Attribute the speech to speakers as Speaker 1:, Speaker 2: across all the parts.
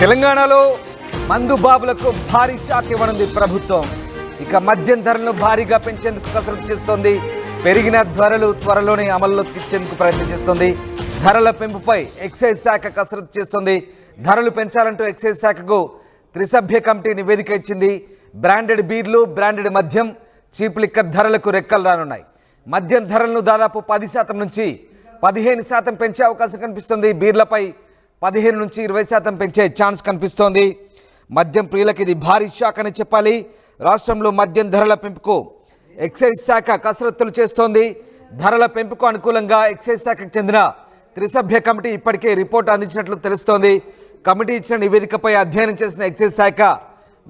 Speaker 1: తెలంగాణలో మందు బాబులకు భారీ షాక్ ఇవ్వనుంది ప్రభుత్వం. ఇక మద్యం ధరలను భారీగా పెంచేందుకు కసరత్తు చేస్తోంది. పెరిగిన ధరలు త్వరలోనే అమల్లోకి తెచ్చేందుకు ప్రయత్నం చేస్తోంది. ధరల పెంపుపై ఎక్సైజ్ శాఖ కసరత్తు చేస్తోంది. ధరలు పెంచాలంటూ ఎక్సైజ్ శాఖకు త్రిసభ్య కమిటీ నివేదిక ఇచ్చింది. బ్రాండెడ్ బీర్లు, బ్రాండెడ్ మద్యం, చీప్ లిక్కర్ ధరలకు రెక్కలు రానున్నాయి. మద్యం ధరలను దాదాపు 10% నుంచి 15% పెంచే అవకాశం కనిపిస్తుంది. బీర్లపై 15 నుంచి 20% పెంచే ఛాన్స్ కనిపిస్తోంది. మద్యం ప్రియులకు ఇది భారీ షాక్ అని చెప్పాలి. రాష్ట్రంలో మద్యం ధరల పెంపుకు ఎక్సైజ్ శాఖ కసరత్తులు చేస్తోంది. ధరల పెంపుకు అనుకూలంగా ఎక్సైజ్ శాఖకు చెందిన త్రిసభ్య కమిటీ ఇప్పటికే రిపోర్ట్ అందించినట్లు తెలుస్తోంది. కమిటీ ఇచ్చిన నివేదికపై అధ్యయనం చేసిన ఎక్సైజ్ శాఖ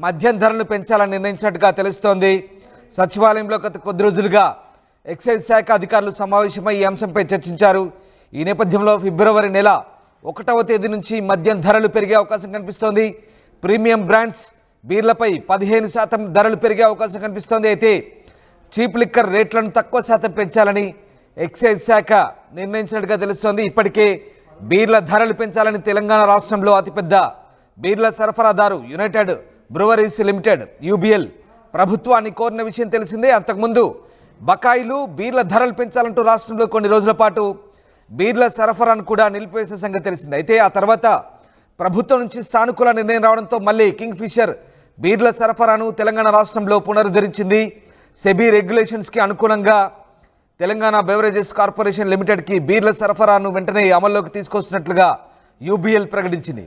Speaker 1: మద్యం ధరలను పెంచాలని నిర్ణయించినట్టుగా తెలుస్తోంది. సచివాలయంలో గత కొద్ది రోజులుగా ఎక్సైజ్ శాఖ అధికారులు సమావేశమై ఈ అంశంపై చర్చించారు. ఈ నేపథ్యంలో ఫిబ్రవరి నెల 1వ తేదీ నుంచి మద్యం ధరలు పెరిగే అవకాశం కనిపిస్తోంది. ప్రీమియం బ్రాండ్స్ బీర్లపై 15% ధరలు పెరిగే అవకాశం కనిపిస్తోంది. అయితే చీప్ లిక్కర్ రేట్లను తక్కువ శాతం పెంచాలని ఎక్సైజ్ శాఖ నిర్ణయించినట్టుగా తెలుస్తోంది. ఇప్పటికే బీర్ల ధరలు పెంచాలని తెలంగాణ రాష్ట్రంలో అతిపెద్ద బీర్ల సరఫరాదారు యునైటెడ్ బ్రూవరీస్ లిమిటెడ్ UBL ప్రభుత్వాన్ని కోరిన విషయం తెలిసిందే. అంతకుముందు బకాయిలు, బీర్ల ధరలు పెంచాలంటూ రాష్ట్రంలో కొన్ని రోజుల పాటు బీర్ల సరఫరాను కూడా నిలిపివేసిన సంగతి తెలిసింది. అయితే ఆ తర్వాత ప్రభుత్వం నుంచి సానుకూల నిర్ణయం రావడంతో మళ్ళీ కింగ్ ఫిషర్ బీర్ల సరఫరాను తెలంగాణ రాష్ట్రంలో పునరుద్ధరించింది. సెబీ రెగ్యులేషన్స్కి అనుకూలంగా తెలంగాణ బెవరేజెస్ కార్పొరేషన్ లిమిటెడ్కి బీర్ల సరఫరాను వెంటనే అమల్లోకి తీసుకొస్తున్నట్లుగా UBL ప్రకటించింది.